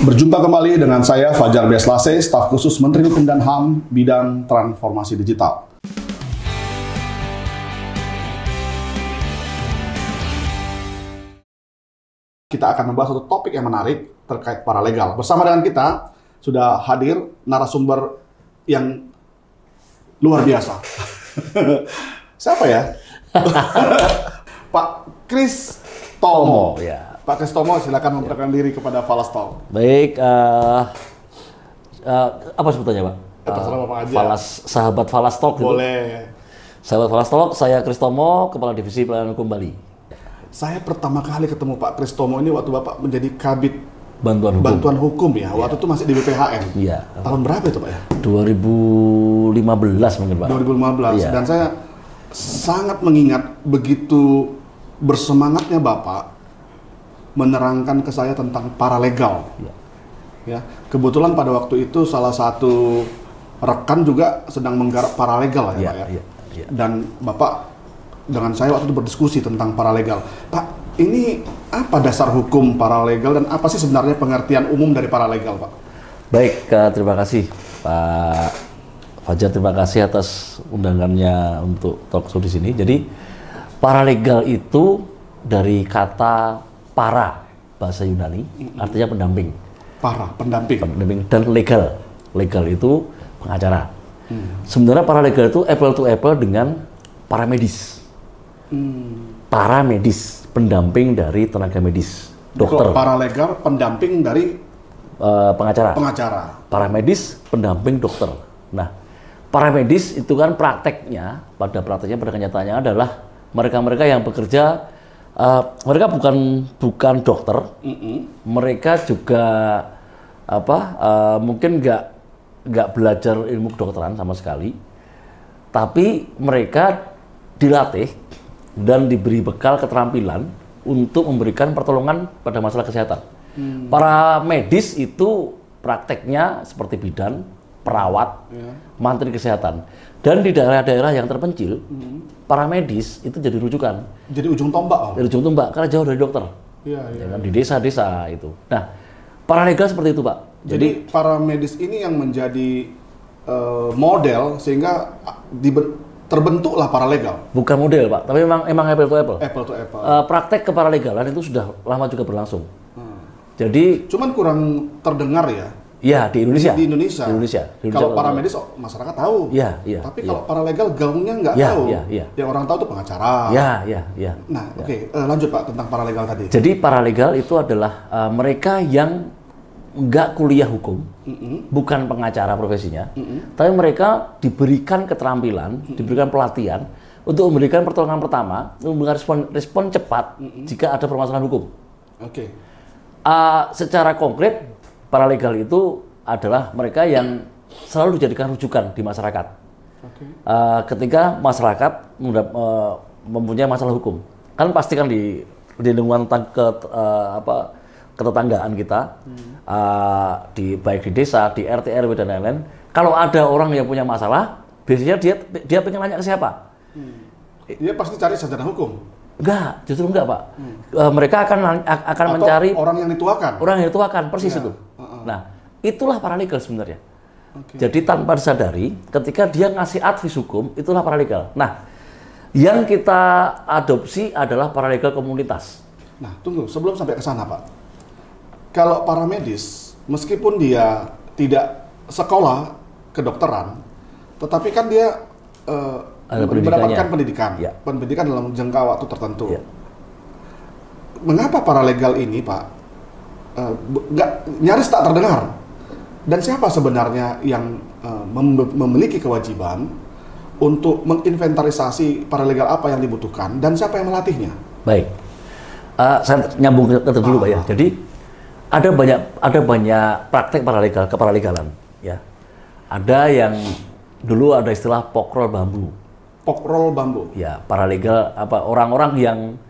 Berjumpa kembali dengan saya Fajar Beslase, staf khusus Menteri Hukum dan HAM bidang transformasi digital. Kita akan membahas satu topik yang menarik terkait paralegal. Bersama dengan kita sudah hadir narasumber yang luar biasa. Siapa ya? Pak Kris Tomo. Ya. Pak Kris Tomo, silakan memperkenalkan diri kepada Falas Talk. Baik, apa sebutannya, Pak? Terserah Bapak aja. Sahabat Falas Talk. Boleh. Sahabat Falas Talk, saya Kris Tomo, Kepala Divisi Pelayanan Hukum Bali. Saya pertama kali ketemu Pak Kris Tomo ini waktu Bapak menjadi Kabid Bantuan Hukum ya. Waktu itu masih di BPHN. Iya. Tahun berapa itu Pak ya? 2015 mungkin, Pak. 2015. Iya. Dan saya sangat mengingat begitu bersemangatnya Bapak menerangkan ke saya tentang paralegal. Iya. Ya, kebetulan pada waktu itu salah satu rekan juga sedang menggarap paralegal ya, Iya, Pak ya. iya. Dan Bapak dengan saya waktu itu berdiskusi tentang paralegal. Pak, ini apa dasar hukum paralegal dan apa sih sebenarnya pengertian umum dari paralegal, Pak? Baik, terima kasih Pak Fajar, terima kasih atas undangannya untuk talk show di sini. Jadi paralegal itu dari kata para, bahasa Yunani, artinya pendamping. Para, pendamping. Pendamping dan legal. Legal itu pengacara. Sebenarnya paralegal itu apple to apple dengan paramedis. Paramedis, pendamping dari tenaga medis. Dokter. Kalau paralegal, pendamping dari Pengacara. Paramedis, pendamping dokter. Nah, paramedis itu kan prakteknya, pada kenyataannya adalah mereka-mereka yang bekerja, mereka bukan dokter, mereka juga mungkin nggak belajar ilmu kedokteran sama sekali, tapi mereka dilatih dan diberi bekal keterampilan untuk memberikan pertolongan pada masalah kesehatan. Para medis itu prakteknya seperti bidan, perawat, mantri kesehatan. Dan di daerah-daerah yang terpencil, para medis itu jadi rujukan. Jadi ujung tombak, Pak. Jadi ujung tombak, karena jauh dari dokter. Iya. Ya kan? Di desa-desa itu. Nah, paralegal seperti itu, Pak. Jadi para medis ini yang menjadi model sehingga terbentuklah paralegal. Bukan model, Pak, tapi emang apple to apple. Apple to apple. Praktek keparalegalan itu sudah lama juga berlangsung. Jadi, Cuman kurang terdengar ya. ya di Indonesia. Di Indonesia. Kalau para medis masyarakat tahu. Iya. Tapi kalau paralegal gaungnya nggak tahu. Iya. Yang orang tahu itu pengacara. Iya. Nah, oke. Lanjut Pak tentang paralegal tadi. Jadi paralegal itu adalah mereka yang nggak kuliah hukum, bukan pengacara profesinya, tapi mereka diberikan keterampilan, diberikan pelatihan untuk memberikan pertolongan pertama, memberikan respon cepat jika ada permasalahan hukum. Oke. Secara konkret, paralegal itu adalah mereka yang selalu dijadikan rujukan di masyarakat. Ketika masyarakat mempunyai masalah hukum, kan pasti kan di lingkungan ketetanggaan kita, baik di desa, di RT RW dan lain-lain. Kalau ada orang yang punya masalah, biasanya dia pengen nanya ke siapa? Dia pasti cari sarjana hukum. Enggak, justru enggak, Pak. Mereka akan Atau mencari orang yang dituakan. orang yang dituakan, persis Iya. itu. Nah, itulah paralegal sebenarnya. Jadi tanpa disadari, ketika dia ngasih advis hukum, itulah paralegal. Nah, yang kita adopsi adalah paralegal komunitas. Nah, tunggu, sebelum sampai ke sana, Pak. Kalau para medis, meskipun dia tidak sekolah kedokteran, tetapi kan dia mendapatkan pendidikan. Ya. Pendidikan dalam jangka waktu tertentu. Ya. Mengapa paralegal ini, Pak, nyaris tak terdengar? Dan siapa sebenarnya yang memiliki kewajiban untuk menginventarisasi paralegal apa yang dibutuhkan dan siapa yang melatihnya? Baik, saya nyambung ke itu dulu, Pak ya. Jadi ada banyak praktek keparalegalan, ya. Ada yang dulu ada istilah pokrol bambu. Pokrol bambu. Ya, paralegal orang-orang yang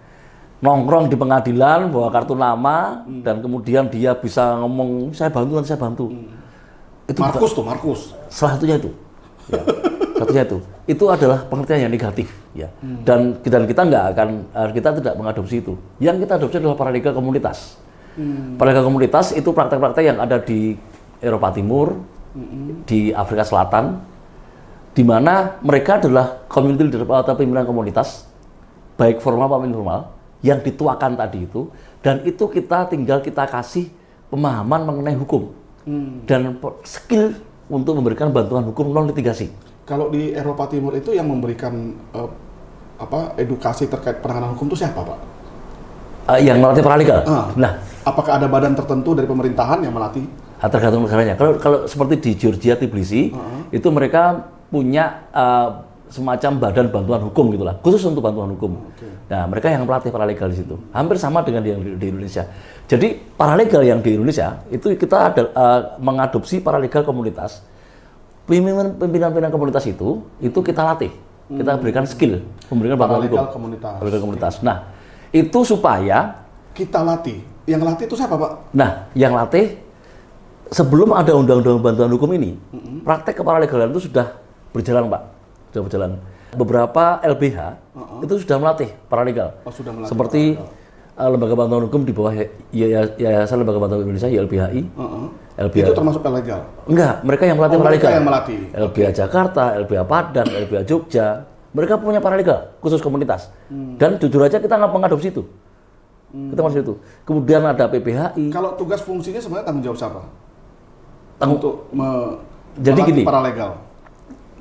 nongkrong di pengadilan bawa kartu nama dan kemudian dia bisa ngomong saya bantu. Itu Markus. salah satunya itu. Ya. Satunya itu adalah pengertian yang negatif, ya. Dan kita tidak mengadopsi itu. Yang kita adopsi adalah paralegal komunitas. Paralegal komunitas itu praktek-praktek yang ada di Eropa Timur, di Afrika Selatan, di mana mereka adalah community leader atau pimpinan komunitas, baik formal maupun informal, yang dituakan tadi itu, dan itu kita tinggal kita kasih pemahaman mengenai hukum dan skill untuk memberikan bantuan hukum non litigasi. Kalau di Eropa Timur itu yang memberikan edukasi terkait penanganan hukum itu siapa, Pak? Yang melatih paralegal. Nah, apakah ada badan tertentu dari pemerintahan yang melatih? Tergantung negaranya. Kalau seperti di Georgia, Tbilisi, itu mereka punya semacam badan bantuan hukum gitulah, khusus untuk bantuan hukum. Nah, mereka yang melatih paralegal di situ. Hampir sama dengan yang di Indonesia. Jadi paralegal yang di Indonesia itu kita ada mengadopsi paralegal komunitas. Pimpinan komunitas itu kita latih. Kita berikan skill, memberikan bantuan hukum. Paralegal komunitas. Nah, itu supaya kita latih. Yang latih itu siapa, Pak? Nah, yang latih sebelum ada undang-undang bantuan hukum ini, praktek keparalegalan itu sudah berjalan, Pak. Sudah berjalan. Beberapa LBH itu sudah melatih paralegal. Sudah melatih seperti lembaga bantuan hukum di bawah Yayasan Lembaga Bantuan Indonesia, YLBHI. LBH. Itu termasuk paralegal? Enggak, mereka yang melatih paralegal. Mereka yang melatih. LBH Jakarta, LBH Padang, LBH Jogja. Mereka punya paralegal khusus komunitas. Dan jujur aja kita nggak mengadopsi itu. Kita masuk itu. Kemudian ada PPHI. Kalau tugas fungsinya sebenarnya tanggung jawab siapa? Untuk jadi gini, paralegal.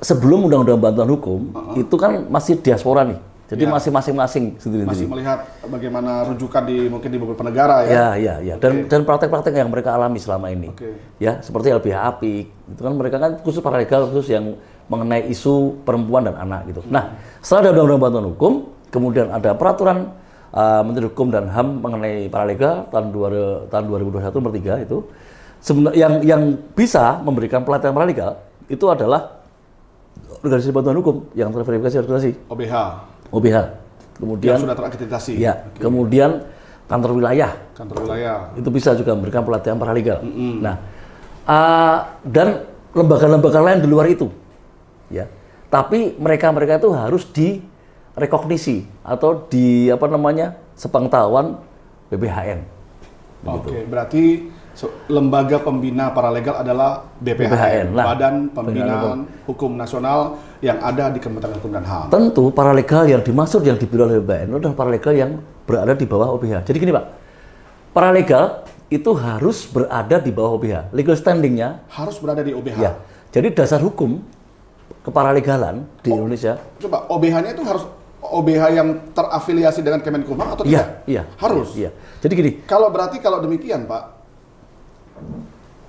Sebelum undang-undang bantuan hukum itu kan masih diaspora nih. Jadi masih masing-masing sendiri-sendiri. Masih melihat bagaimana rujukan mungkin di beberapa negara ya. Ya. Dan praktek-praktek yang mereka alami selama ini. Ya, seperti LBH Apik. Itu kan mereka kan khusus paralegal khusus yang mengenai isu perempuan dan anak gitu. Nah, setelah ada undang-undang bantuan hukum, kemudian ada peraturan Menteri Hukum dan HAM mengenai paralegal tahun 2021 nomor 3 itu. Yang bisa memberikan pelatihan paralegal itu adalah organisasi bantuan hukum yang terverifikasi organisasi. OBH. Kemudian yang sudah terakreditasi. Ya. Kemudian kantor wilayah. Itu bisa juga memberikan pelatihan paralegal. Nah, dan lembaga-lembaga lain di luar itu, ya. Tapi mereka itu harus direkognisi atau sepengetahuan BPHN. Berarti lembaga pembina paralegal adalah BPHN, Badan Pembinaan Hukum Nasional yang ada di Kementerian Hukum dan HAM. Tentu paralegal yang dimaksud yang dibina oleh BPHN itu adalah paralegal yang berada di bawah OBH. Jadi gini, Pak, paralegal itu harus berada di bawah OBH. Legal standingnya harus berada di OBH. Ya. Jadi dasar hukum keparalegalan di Indonesia. Coba OBH-nya itu harus OBH yang terafiliasi dengan Kemenkumham atau tidak? Iya. Harus. Iya. Jadi gini. Kalau demikian, Pak,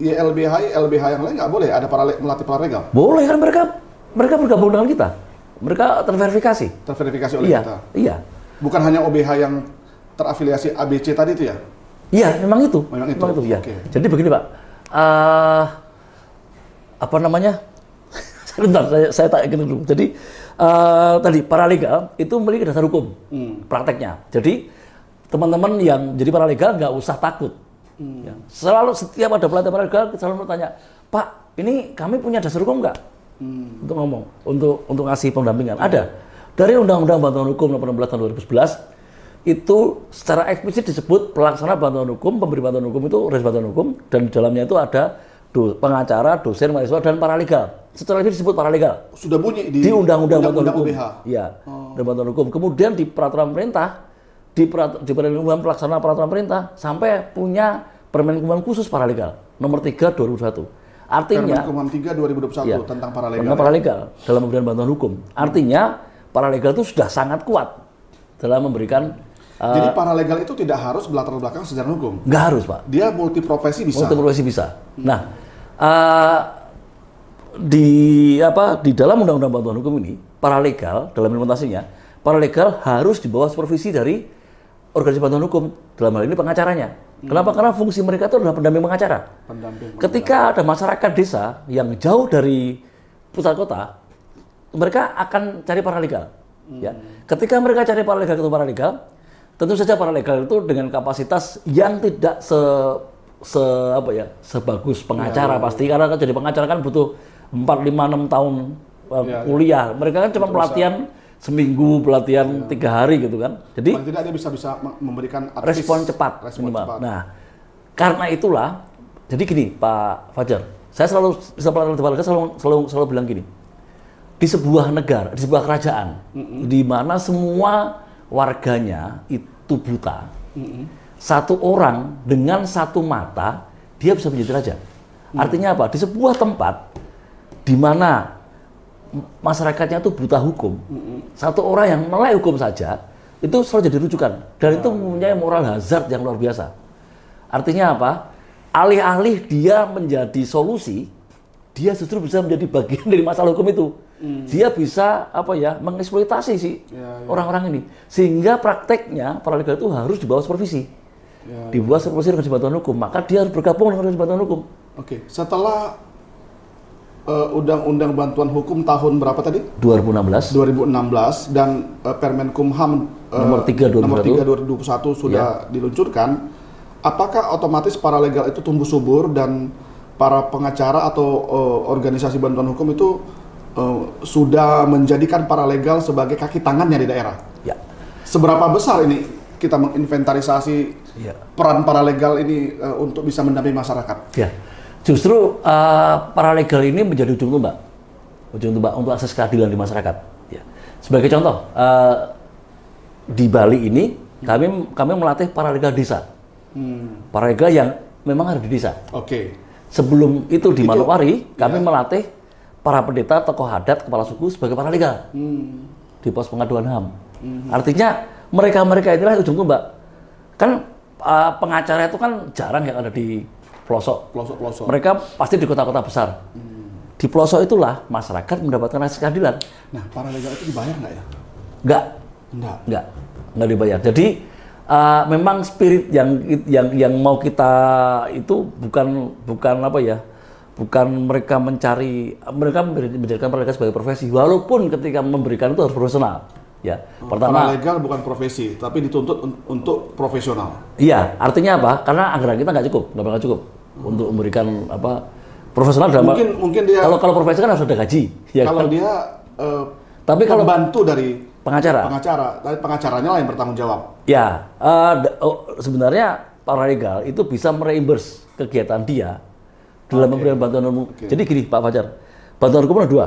LBH yang lain nggak boleh ada melatih paralegal? Boleh kan, mereka bergabung dengan kita. Mereka terverifikasi. Terverifikasi oleh kita? Iya. Bukan hanya OBH yang terafiliasi ABC tadi itu ya? Iya, memang itu. Ya. Jadi begini, Pak. Sebentar, saya tak ingin dulu. Jadi tadi paralegal itu memiliki dasar hukum prakteknya. Jadi teman-teman yang jadi paralegal nggak usah takut. Ya. Setiap ada pelatihan paralegal selalu bertanya, Pak, ini kami punya dasar hukum nggak untuk ngomong, untuk ngasih pendampingan? Ada. Dari Undang-Undang Bantuan Hukum Nomor 16 Tahun 2011 itu secara eksplisit disebut pelaksana bantuan hukum, pemberi bantuan hukum itu resmi bantuan hukum, dan di dalamnya itu ada pengacara, dosen, mahasiswa, dan paralegal. Secara lebih disebut paralegal. Sudah bunyi di Undang-Undang Bantuan Hukum. OBH. Iya, dan bantuan hukum. Kemudian di peraturan pemerintah, di peraturan pelaksana peraturan pemerintah sampai punya Permenkumham khusus paralegal nomor 3 2021. Artinya Permenkumham 3 2021 tentang paralegal. Tentang paralegal dalam pemberian bantuan hukum. Artinya paralegal itu sudah sangat kuat dalam memberikan. Jadi paralegal itu tidak harus berlatar belakang sejarah hukum. Nggak harus, Pak. Dia multiprofesi bisa. Bisa. Nah, di dalam Undang-Undang Bantuan Hukum ini, paralegal dalam implementasinya, paralegal harus di bawah supervisi dari organisasi bantuan hukum, dalam hal ini pengacaranya. Kenapa? Karena fungsi mereka itu adalah pendamping pengacara. Ketika ada masyarakat desa yang jauh dari pusat kota, mereka akan cari paralegal. Ya. Ketika mereka cari ketemu paralegal, tentu saja paralegal itu dengan kapasitas yang tidak sebagus pengacara pasti, karena jadi pengacara kan butuh 4, 5, 6 tahun kuliah. Mereka kan cuma pelatihan seminggu, pelatihan 3 hari gitu kan. Jadi paling tidak dia bisa memberikan respon cepat. Cepat. Nah, Karena itulah, jadi gini Pak Fajar, saya selalu selalu bilang gini, di sebuah negara, di sebuah kerajaan, di mana semua warganya itu buta, satu orang dengan satu mata dia bisa menjadi raja. Artinya apa? Di sebuah tempat di mana masyarakatnya itu buta hukum, satu orang yang melek hukum saja itu selalu jadi rujukan, dan itu mempunyai moral hazard yang luar biasa. Artinya apa? Alih-alih dia menjadi solusi, dia justru bisa menjadi bagian dari masalah hukum itu. Dia bisa mengeksploitasi orang-orang ini, sehingga prakteknya paralegal itu harus di bawah supervisi, di bawah supervisi organisasi bantuan hukum. Maka dia harus bergabung dengan organisasi bantuan hukum. Oke, setelah Undang-Undang Bantuan Hukum tahun berapa tadi? 2016 dan Permenkumham nomor 3 2021 sudah diluncurkan. Apakah otomatis paralegal itu tumbuh subur dan para pengacara atau organisasi bantuan hukum itu sudah menjadikan paralegal sebagai kaki tangannya di daerah? Ya. Seberapa besar ini kita menginventarisasi peran paralegal ini untuk bisa mendampingi masyarakat? Ya. Justru paralegal ini menjadi ujung tombak untuk akses keadilan di masyarakat. Ya. Sebagai contoh, di Bali ini kami melatih paralegal desa. Paralegal yang memang ada di desa. Oke. Sebelum itu di Manokwari, kami melatih para pendeta, tokoh adat, kepala suku sebagai paralegal di pos pengaduan HAM. Artinya mereka inilah ujung tombak. Kan pengacara itu kan jarang yang ada di pelosok. Mereka pasti di kota-kota besar. Di pelosok itulah masyarakat mendapatkan akses keadilan. Nah, paralegal itu dibayar nggak ya? Nggak dibayar. Jadi memang spirit yang mau kita itu bukan mereka menjadikan paralegal sebagai profesi, walaupun ketika memberikan itu harus profesional. Ya, pertama paralegal bukan profesi, tapi dituntut untuk profesional. Iya, artinya apa? Karena anggaran kita nggak bakal cukup untuk memberikan profesional dalam. Mungkin dia kalau profesi kan harus ada gaji. Ya kalau kan? dia tapi kalau bantu dari pengacara, tapi pengacaranya lah yang bertanggung jawab. Ya, sebenarnya paralegal itu bisa mereimburse kegiatan dia dalam memberikan bantuan umum. Jadi gini Pak Fajar, bantuan hukum ada dua,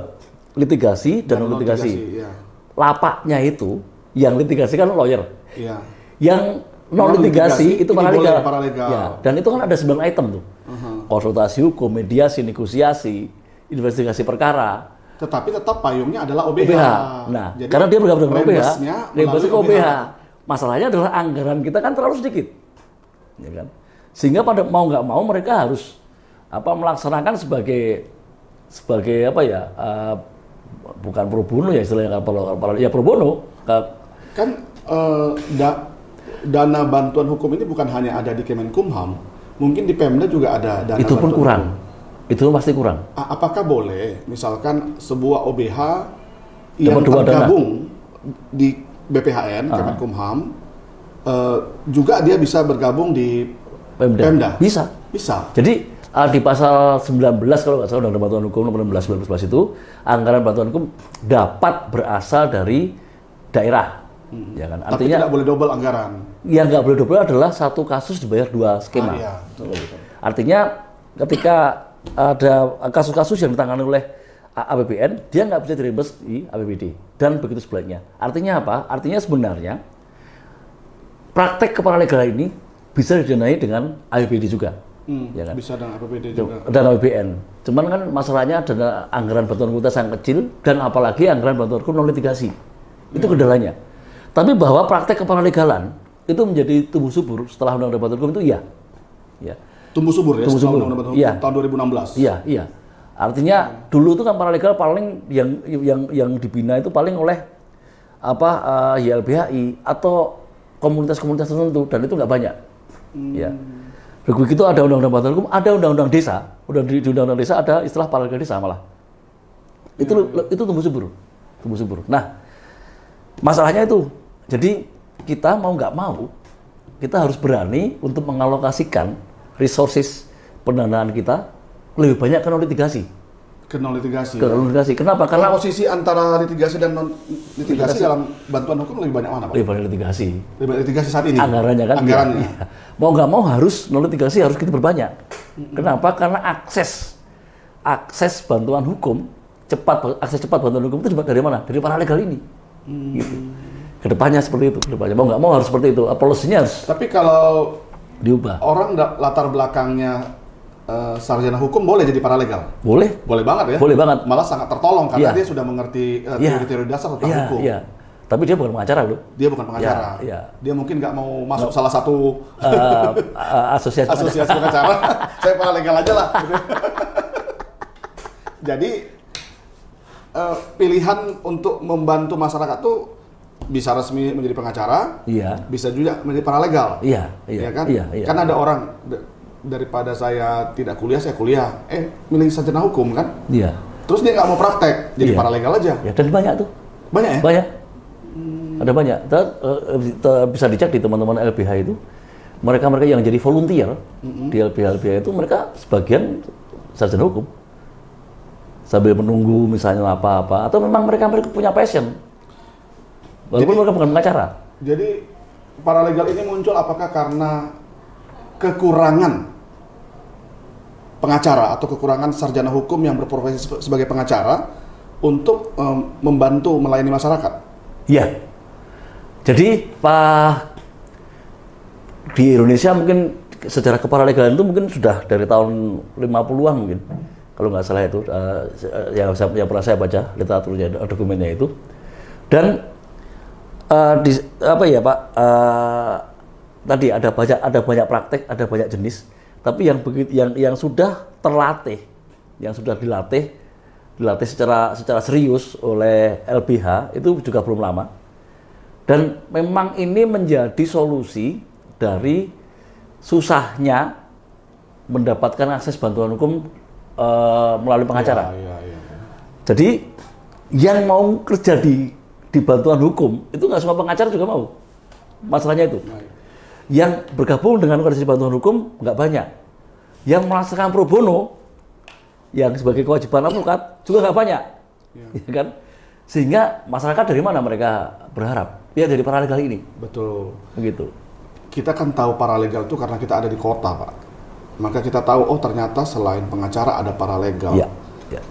litigasi dan non litigasi. Ya. Lapaknya itu, yang litigasi kan lawyer, yang non litigasi itu paralegal. Ya, dan itu kan ada 9 item tuh, konsultasi hukum, mediasi, negosiasi, investigasi perkara. Tetapi tetap payungnya adalah OBH. Nah, jadi karena dia bergabung dengan OBH, reimbursnya ke OBH. Masalahnya adalah anggaran kita kan terlalu sedikit, ya kan? Sehingga pada mau nggak mau mereka harus melaksanakan sebagai bukan pro bono ya istilahnya, ya pro bono. Kan dana bantuan hukum ini bukan hanya ada di Kemenkumham, mungkin di Pemda juga ada dana. Itu pun kurang. Hukum. Itu pasti kurang. Apakah boleh misalkan sebuah OBH yang tergabung di BPHN, Kemenkumham, juga dia bisa bergabung di Pemda? Bisa. Jadi di pasal 19 kalau nggak salah Undang-Undang Bantuan Hukum nomor 16 itu, anggaran bantuan hukum dapat berasal dari daerah. Ya kan? Artinya, tapi tidak boleh double anggaran. Yang nggak boleh double adalah satu kasus dibayar 2 skema. Artinya ketika ada kasus-kasus yang ditangani oleh APBN, dia nggak bisa direimburse di APBD, dan begitu sebaliknya. Artinya apa? Artinya sebenarnya praktek keparalegalan ini bisa didanai dengan APBD juga. Ya kan? Bisa dengan APBD juga. Dan APBN. Cuman kan masalahnya adalah anggaran bantuan hukum sangat kecil, dan apalagi anggaran bantuan hukum non litigasi. Itu kendalanya. Tapi bahwa praktek keparalegalan itu menjadi tumbuh subur setelah Undang-Undang Bantuan Hukum itu ya. Tumbuh subur ya, setelah Undang-Undang Bantuan Hukum tahun 2016. Iya. Artinya dulu itu kan paralegal paling yang dibina itu paling oleh YLBHI atau komunitas-komunitas tertentu, dan itu nggak banyak. Ya. Begitu ada Undang-Undang Bantuan Hukum, ada Undang-Undang Desa. Di Undang-Undang Desa ada istilah paralegal desa malah. Itu tumbuh subur. Nah, masalahnya itu. Jadi kita mau nggak mau, kita harus berani untuk mengalokasikan resources pendanaan kita lebih banyak ke non litigasi. Ke non litigasi. Ke non litigasi. Kenapa? Karena Karena posisi antara litigasi dan non litigasi dalam bantuan hukum lebih banyak mana, Pak? lebih banyak litigasi. Lebih banyak litigasi saat ini. Anggarannya kan. Anggarannya. Iya. Mau nggak mau harus non litigasi harus kita berbanyak. Kenapa? Karena akses bantuan hukum akses cepat bantuan hukum itu dari mana? Dari paralegal ini. Gitu. Kedepannya seperti itu. Kedepannya mau nggak mau harus seperti itu. Polisinya harus. Tapi kalau diubah. Orang latar belakangnya sarjana hukum boleh jadi paralegal? Boleh. Boleh banget ya? Boleh banget. Malah sangat tertolong karena Iya. dia sudah mengerti teori-teori dasar tentang hukum. Iya. Tapi dia bukan pengacara loh. Dia bukan pengacara. Iya. Dia mungkin nggak mau masuk salah satu asosiasi pengacara. Saya paralegal aja lah. Jadi pilihan untuk membantu masyarakat tuh bisa resmi menjadi pengacara, Iya. bisa juga menjadi paralegal. Iya. Ya kan? Iya. Kan ada orang daripada saya tidak kuliah, saya kuliah. Milih sarjana hukum kan? Iya. Terus dia nggak mau praktek, jadi Iya. paralegal aja. Ya, dan banyak tuh. Banyak ya? Banyak. Ada banyak. Bisa dicek di teman-teman LBH itu. Mereka yang jadi volunteer di LBH itu mereka sebagian sarjana hukum. Sambil menunggu misalnya apa-apa. Atau memang mereka punya passion. Walaupun mereka bukan pengacara. Jadi paralegal ini muncul apakah karena kekurangan pengacara atau kekurangan sarjana hukum yang berprofesi sebagai pengacara untuk membantu melayani masyarakat? Iya. Jadi di Indonesia mungkin sejarah keparalegalan itu mungkin sudah dari tahun 50-an mungkin. Kalau nggak salah itu yang pernah saya baca literaturnya, dokumennya itu. Dan tadi ada banyak praktek, ada banyak jenis. Tapi yang sudah terlatih, yang sudah dilatih secara serius oleh LBH itu juga belum lama. Dan memang ini menjadi solusi dari susahnya mendapatkan akses bantuan hukum melalui pengacara. Iya. Jadi yang mau kerja di bantuan hukum itu nggak semua pengacara juga mau. Masalahnya itu. Yang bergabung dengan organisasi bantuan hukum nggak banyak. Yang melaksanakan pro bono yang sebagai kewajiban advokat juga nggak banyak, ya kan? Sehingga masyarakat dari mana mereka berharap? Ya dari paralegal ini. Betul. Begitu. Kita kan tahu paralegal itu karena kita ada di kota, Pak. Maka kita tahu, oh ternyata selain pengacara ada paralegal. Iya. Ya.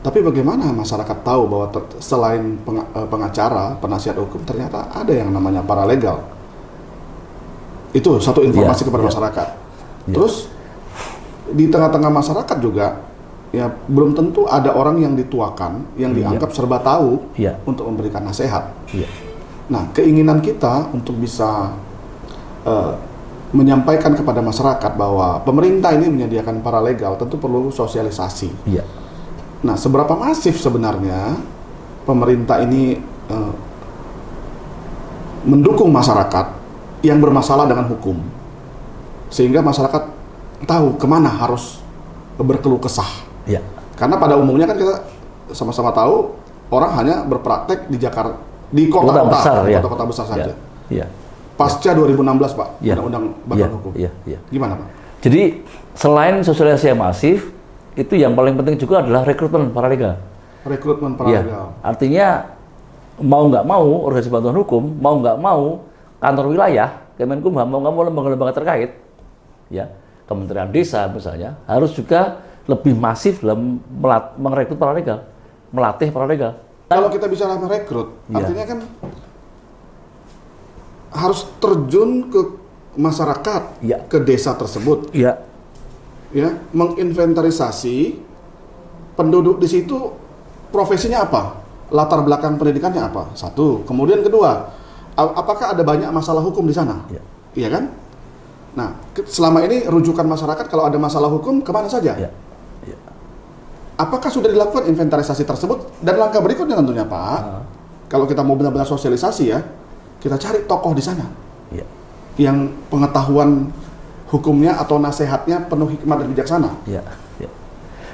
Tapi bagaimana masyarakat tahu bahwa selain pengacara, penasihat hukum, ternyata ada yang namanya paralegal? Itu satu informasi kepada masyarakat. Terus di tengah-tengah masyarakat juga, ya belum tentu ada orang yang dituakan, yang dianggap serba tahu untuk memberikan nasihat. Nah, keinginan kita untuk bisa menyampaikan kepada masyarakat bahwa pemerintah ini menyediakan paralegal tentu perlu sosialisasi. Nah, seberapa masif sebenarnya pemerintah ini mendukung masyarakat yang bermasalah dengan hukum, sehingga masyarakat tahu kemana harus berkeluh kesah. Karena pada umumnya kan kita sama-sama tahu orang hanya berpraktek di Jakarta, di kota-kota besar saja. Pasca 2016, Pak, Undang-Undang Bantuan Hukum. Gimana, Pak? Jadi selain sosialisasi yang masif, itu yang paling penting juga adalah rekrutmen paralegal. Rekrutmen paralegal. Artinya mau nggak mau organisasi bantuan hukum, mau nggak mau kantor wilayah, Kemenkumham, mau nggak mau lembaga-lembaga terkait, ya Kementerian Desa misalnya, harus juga lebih masif dalam merekrut paralegal, melatih paralegal. Kalau kita bicara merekrut, artinya kan harus terjun ke masyarakat, ke desa tersebut, ya, menginventarisasi penduduk di situ, profesinya apa, latar belakang pendidikannya apa, satu. Kemudian kedua, apakah ada banyak masalah hukum di sana, iya kan? Nah, selama ini rujukan masyarakat kalau ada masalah hukum kemana saja? Apakah sudah dilakukan inventarisasi tersebut? Dan langkah berikutnya tentunya, Pak, kalau kita mau benar-benar sosialisasi ya, kita cari tokoh di sana yang pengetahuan hukumnya atau nasihatnya penuh hikmah dan bijaksana.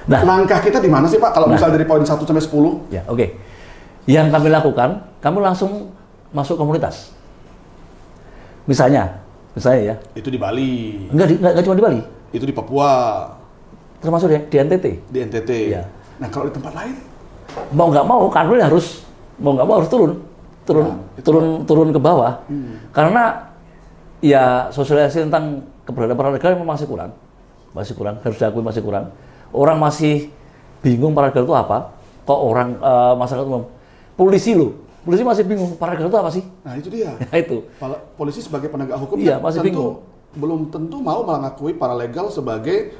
Nah, langkah kita di mana sih, Pak? Kalau misalnya dari poin 1 sampai 10? Oke. Yang kami lakukan, kami langsung masuk komunitas. Misalnya ya. Itu di Bali. Enggak cuma di Bali. Itu di Papua. Termasuk di NTT. Di NTT. Nah, kalau di tempat lain, mau nggak mau kanwil harus turun ke bawah. Karena ya sosialisasi tentang keberadaan paralegal memang masih kurang, harus diakui masih kurang. Orang masih bingung paralegal itu apa. Kok orang masyarakat umum, polisi masih bingung paralegal itu apa sih? nah itu dia. Nah, itu. Polisi sebagai penegak hukum Iya, masih bingung. belum tentu mau mengakui paralegal sebagai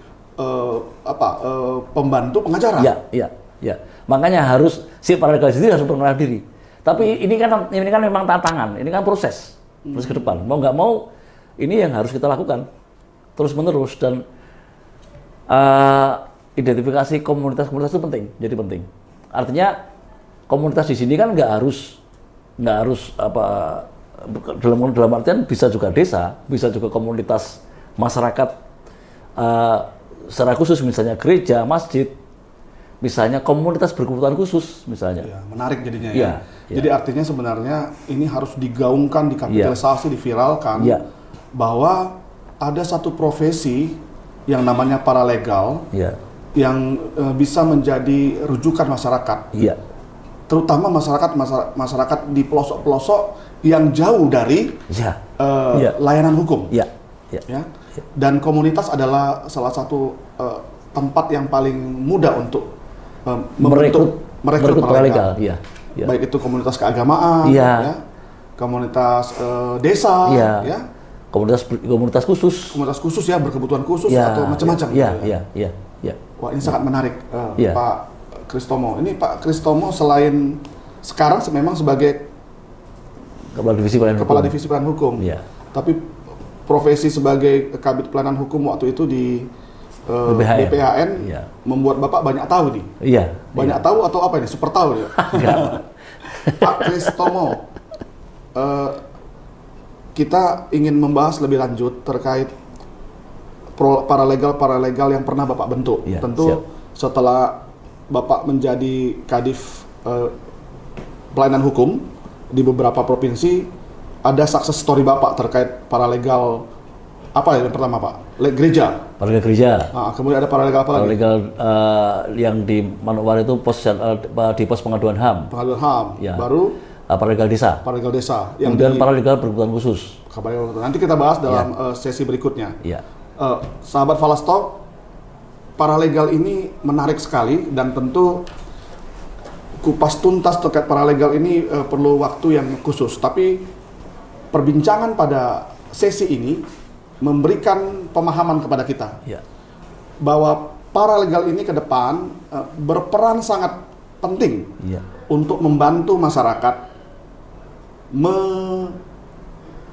pembantu pengacara. Iya. Makanya harus si paralegal sendiri harus memperkenalkan diri. Tapi ini kan memang tantangan, ini kan proses ke depan. Mau nggak mau ini yang harus kita lakukan terus menerus dan identifikasi komunitas-komunitas itu jadi penting. Artinya komunitas di sini kan nggak harus dalam artian bisa juga desa, bisa juga komunitas masyarakat secara khusus misalnya gereja, masjid. Misalnya komunitas berkebutuhan khusus, misalnya. Ya, menarik jadinya ya. Ya. Jadi artinya sebenarnya ini harus digaungkan, dikapitalisasi, diviralkan bahwa ada satu profesi yang namanya paralegal yang bisa menjadi rujukan masyarakat. Terutama masyarakat di pelosok-pelosok yang jauh dari layanan hukum. Ya. Dan komunitas adalah salah satu tempat yang paling mudah untuk merekrut paralegal. Baik itu komunitas keagamaan, komunitas desa, komunitas khusus ya, berkebutuhan khusus atau macam-macam. Wah, ini sangat menarik, Pak Kristomo. Ini Pak Kristomo selain sekarang memang sebagai Kepala Divisi Pelayanan Hukum, tapi profesi sebagai Kabid Pelayanan Hukum waktu itu di BPHN membuat Bapak banyak tahu nih. Banyak tahu atau apa ini? Super tahu ya. Pak Kristomo, kita ingin membahas lebih lanjut terkait paralegal yang pernah Bapak bentuk. Tentu setelah Bapak menjadi Kadif Pelayanan Hukum di beberapa provinsi, ada success story Bapak terkait paralegal. Apa yang pertama Pak? Gereja. Paralegal gereja. Nah, kemudian ada paralegal apa lagi? Paralegal yang di Manokwari itu di pos pengaduan HAM. Pengaduan HAM. Baru paralegal desa. Paralegal desa. Kemudian paralegal berkebutuhan khusus. Nanti kita bahas dalam sesi berikutnya. Sahabat Falastalk, paralegal ini menarik sekali dan tentu kupas tuntas terkait paralegal ini perlu waktu yang khusus. Tapi perbincangan pada sesi ini memberikan pemahaman kepada kita bahwa paralegal ini ke depan berperan sangat penting untuk membantu masyarakat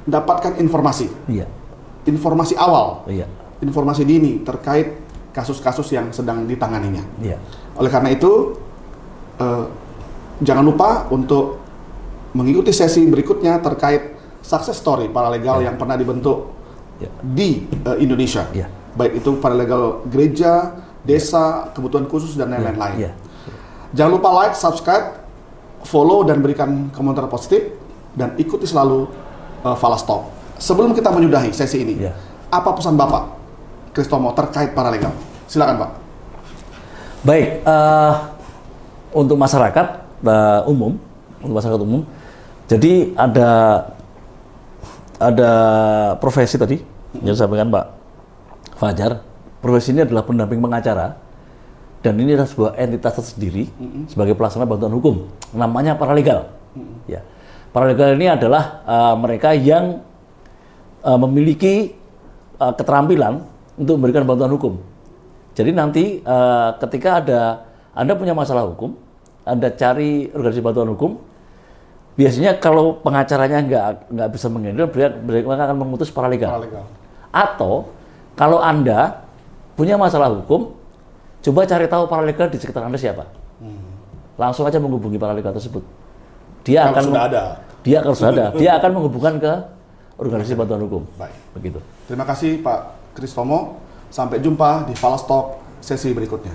mendapatkan informasi awal, informasi dini terkait kasus-kasus yang sedang ditanganinya. Oleh karena itu, jangan lupa untuk mengikuti sesi berikutnya terkait success story paralegal yang pernah dibentuk di Indonesia, baik itu paralegal gereja, desa, kebutuhan khusus dan lain-lain. Jangan lupa like, subscribe, follow dan berikan komentar positif dan ikuti selalu Falastalk. Sebelum kita menyudahi sesi ini, apa pesan Bapak Kristomo terkait paralegal? Silakan Pak. Baik, untuk masyarakat umum, jadi ada profesi tadi yang disampaikan Pak Fajar. Profesi ini adalah pendamping pengacara dan ini adalah sebuah entitas tersendiri sebagai pelaksana bantuan hukum. Namanya paralegal. Paralegal ini adalah mereka yang memiliki keterampilan untuk memberikan bantuan hukum. Jadi nanti ketika Anda punya masalah hukum, Anda cari organisasi bantuan hukum. Biasanya kalau pengacaranya nggak bisa menghandle, mereka akan mengutus paralegal. Atau kalau Anda punya masalah hukum, coba cari tahu paralegal di sekitar Anda siapa. Langsung aja menghubungi paralegal tersebut. Dia akan menghubungkan ke organisasi bantuan hukum. Baik. Begitu. Terima kasih Pak Kristomo. Sampai jumpa di Falastalk sesi berikutnya.